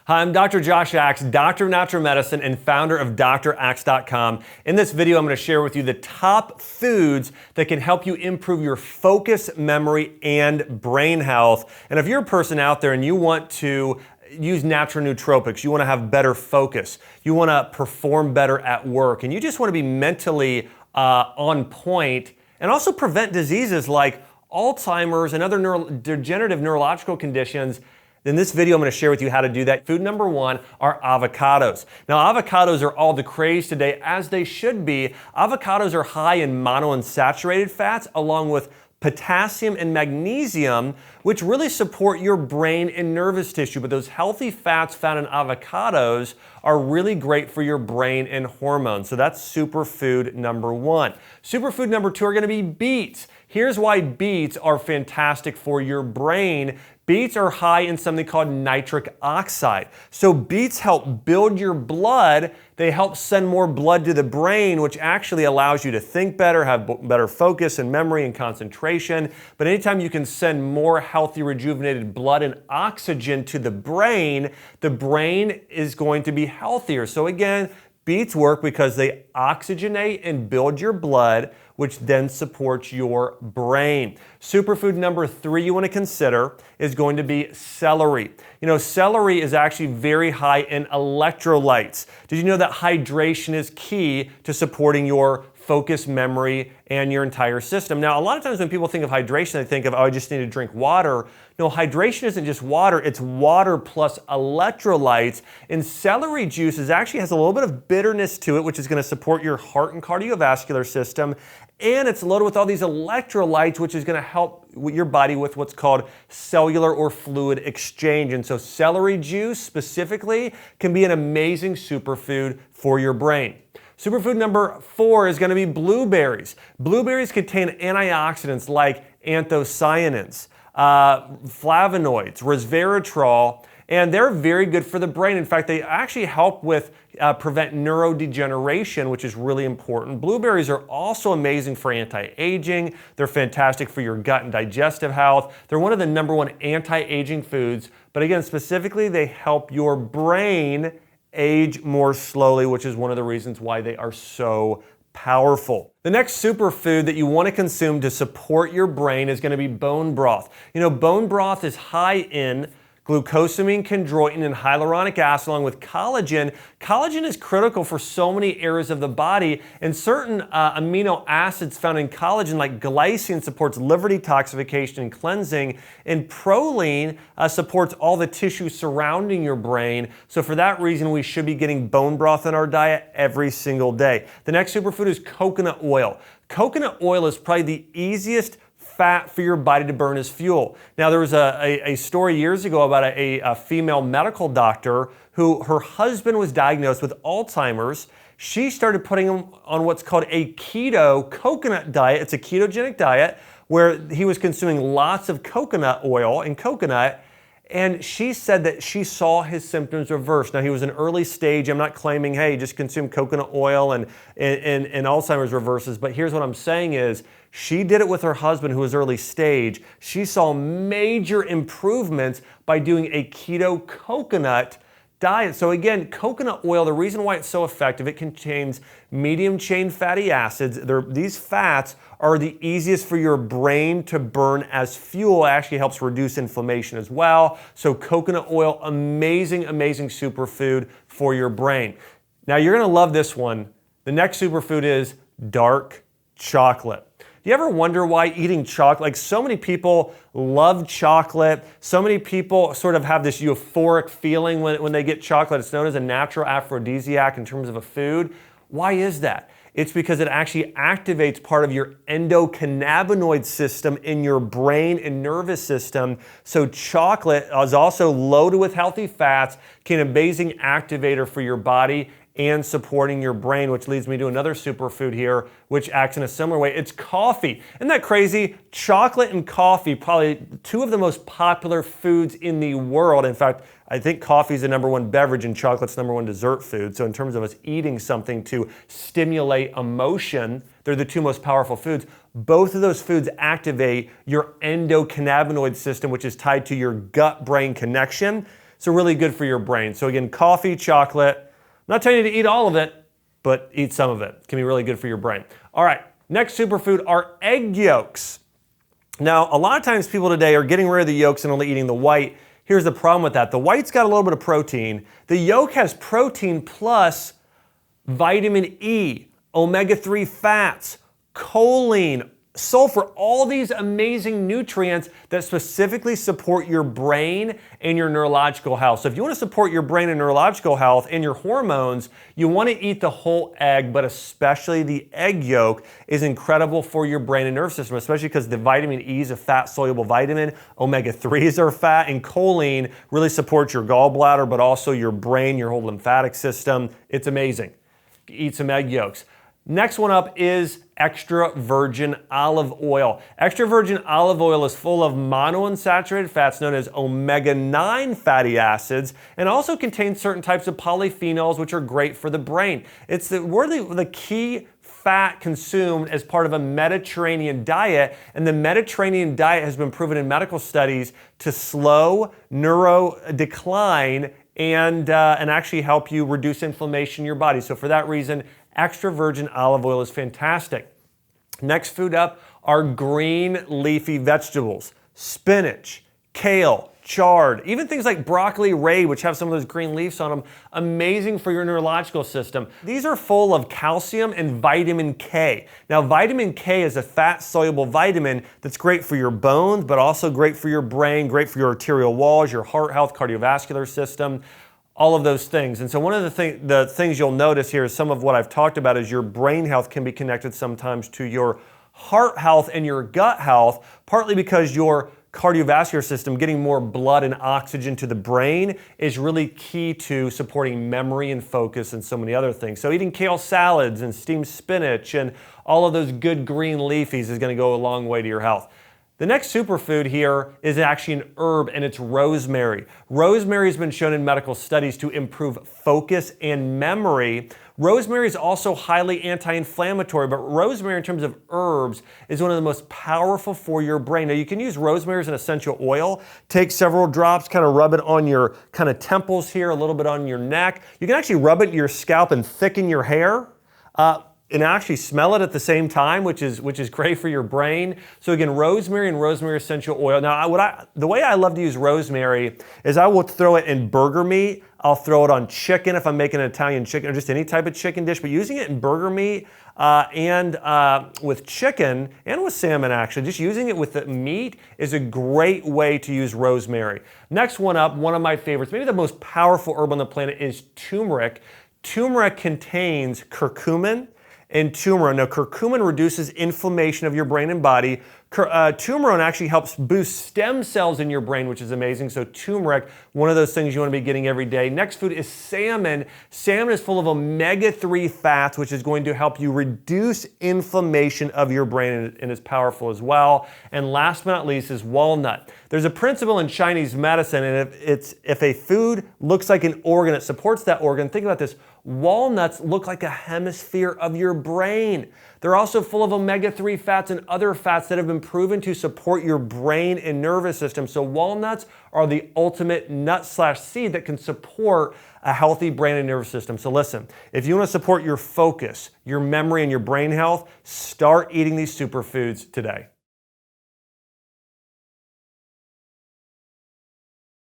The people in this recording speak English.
Hi, I'm Dr. Josh Axe, Doctor of Natural Medicine and founder of draxe.com. In this video, I'm going to share with you the top foods that can help you improve your focus, memory, and brain health. And if you're a person out there and you want to use natural nootropics, you want to have better focus, you want to perform better at work, and you just want to be mentally on point and also prevent diseases like Alzheimer's and other degenerative neurological conditions, in this video, I'm going to share with you how to do that. Food number one are avocados. Now, avocados are all the craze today, as they should be. Avocados are high in monounsaturated fats, along with potassium and magnesium, which really support your brain and nervous tissue. But those healthy fats found in avocados are really great for your brain and hormones. So that's superfood number one. Superfood number two are going to be beets. Here's why beets are fantastic for your brain. Beets are high in something called nitric oxide. So beets help build your blood. They help send more blood to the brain, which actually allows you to think better, have better focus and memory and concentration. But anytime you can send more healthy, rejuvenated blood and oxygen to the brain is going to be healthier. So again, beets work because they oxygenate and build your blood, which then supports your brain. Superfood number three you want to consider is going to be celery. You know, celery is actually very high in electrolytes. Did you know that hydration is key to supporting your focus, memory, and your entire system? Now, a lot of times when people think of hydration, they think of, oh, I just need to drink water. No, hydration isn't just water, it's water plus electrolytes. And celery juice actually has a little bit of bitterness to it, which is going to support your heart and cardiovascular system. And it's loaded with all these electrolytes, which is going to help your body with what's called cellular or fluid exchange. And so celery juice specifically can be an amazing superfood for your brain. Superfood number four is going to be blueberries. Blueberries contain antioxidants like anthocyanins, flavonoids, resveratrol, and they're very good for the brain. In fact, they actually help with prevent neurodegeneration, which is really important. Blueberries are also amazing for anti-aging. They're fantastic for your gut and digestive health. They're one of the number one anti-aging foods. But again, specifically, they help your brain age more slowly, which is one of the reasons why they are so powerful. The next superfood that you want to consume to support your brain is going to be bone broth. You know, bone broth is high in glucosamine, chondroitin, and hyaluronic acid, along with collagen. Collagen is critical for so many areas of the body, and certain amino acids found in collagen, like glycine, supports liver detoxification and cleansing, and proline supports all the tissue surrounding your brain. So for that reason, we should be getting bone broth in our diet every single day. The next superfood is coconut oil. Coconut oil is probably the easiest fat for your body to burn as fuel. Now, there was a story years ago about a female medical doctor who her husband was diagnosed with Alzheimer's. She started putting him on what's called a keto coconut diet. It's a ketogenic diet where he was consuming lots of coconut oil and coconut. And she said that she saw his symptoms reverse. Now, he was an early stage. I'm not claiming, hey, just consume coconut oil and Alzheimer's reverses. But here's what I'm saying is, she did it with her husband who was early stage. She saw major improvements by doing a keto coconut diet. So again, coconut oil, the reason why it's so effective, it contains medium chain fatty acids. These fats are the easiest for your brain to burn as fuel. It actually helps reduce inflammation as well. So coconut oil, amazing, amazing superfood for your brain. Now you're going to love this one. The next superfood is dark chocolate. Do you ever wonder why eating chocolate, like so many people love chocolate, so many people sort of have this euphoric feeling when they get chocolate. It's known as a natural aphrodisiac in terms of a food. Why is that? It's because it actually activates part of your endocannabinoid system in your brain and nervous system. So chocolate is also loaded with healthy fats, can be an amazing activator for your body and supporting your brain, which leads me to another superfood here, which acts in a similar way. It's coffee. Isn't that crazy? Chocolate and coffee, probably two of the most popular foods in the world. In fact, I think coffee is the number one beverage and chocolate's number one dessert food. So in terms of us eating something to stimulate emotion, they're the two most powerful foods. Both of those foods activate your endocannabinoid system, which is tied to your gut-brain connection. so really good for your brain. So again, coffee, chocolate. I'm not telling you to eat all of it, but eat some of it. It can be really good for your brain. All right, next superfood are egg yolks. Now, a lot of times people today are getting rid of the yolks and only eating the white. Here's the problem with that. The white's got a little bit of protein. The yolk has protein plus vitamin E, omega-3 fats, choline, sulfur, all these amazing nutrients that specifically support your brain and your neurological health. So if you want to support your brain and neurological health and your hormones, you want to eat the whole egg, but especially the egg yolk is incredible for your brain and nerve system, especially because the vitamin E is a fat-soluble vitamin, omega-3s are fat, and choline really supports your gallbladder, but also your brain, your whole lymphatic system. It's amazing. Eat some egg yolks. Next one up is extra virgin olive oil. Extra virgin olive oil is full of monounsaturated fats known as omega-9 fatty acids and also contains certain types of polyphenols which are great for the brain. It's the key fat consumed as part of a Mediterranean diet, and the Mediterranean diet has been proven in medical studies to slow neuro decline and actually help you reduce inflammation in your body. So for that reason, extra virgin olive oil is fantastic. Next food up are green leafy vegetables. Spinach, kale, chard, even things like broccoli rabe, which have some of those green leaves on them, amazing for your neurological system. These are full of calcium and vitamin K. Now, vitamin K is a fat-soluble vitamin that's great for your bones, but also great for your brain, great for your arterial walls, your heart health, cardiovascular system, all of those things. And so one of the things you'll notice here is some of what I've talked about is your brain health can be connected sometimes to your heart health and your gut health, partly because your cardiovascular system, getting more blood and oxygen to the brain is really key to supporting memory and focus and so many other things. So eating kale salads and steamed spinach and all of those good green leafies is going to go a long way to your health. The next superfood here is actually an herb, and it's rosemary. Rosemary has been shown in medical studies to improve focus and memory. Rosemary is also highly anti-inflammatory, but rosemary in terms of herbs is one of the most powerful for your brain. Now you can use rosemary as an essential oil. Take several drops, kind of rub it on your kind of temples here, a little bit on your neck. You can actually rub it in your scalp and thicken your hair. And actually smell it at the same time, which is great for your brain. So again, rosemary and rosemary essential oil. Now, the way I love to use rosemary is I will throw it in burger meat. I'll throw it on chicken if I'm making an Italian chicken or just any type of chicken dish. But using it in burger meat and with chicken and with salmon, actually, just using it with the meat is a great way to use rosemary. Next one up, one of my favorites, maybe the most powerful herb on the planet is turmeric. Turmeric contains curcumin and turmeric. Now, curcumin reduces inflammation of your brain and body. Turmeric actually helps boost stem cells in your brain, which is amazing. So turmeric, one of those things you want to be getting every day. Next food is salmon. Salmon is full of omega-3 fats, which is going to help you reduce inflammation of your brain and is powerful as well. And last but not least is walnut. There's a principle in Chinese medicine, and if a food looks like an organ, it supports that organ. Think about this. Walnuts look like a hemisphere of your brain. They're also full of omega-3 fats and other fats that have been proven to support your brain and nervous system. So walnuts are the ultimate nut/seed that can support a healthy brain and nervous system. So listen, if you want to support your focus, your memory, and your brain health, start eating these superfoods today.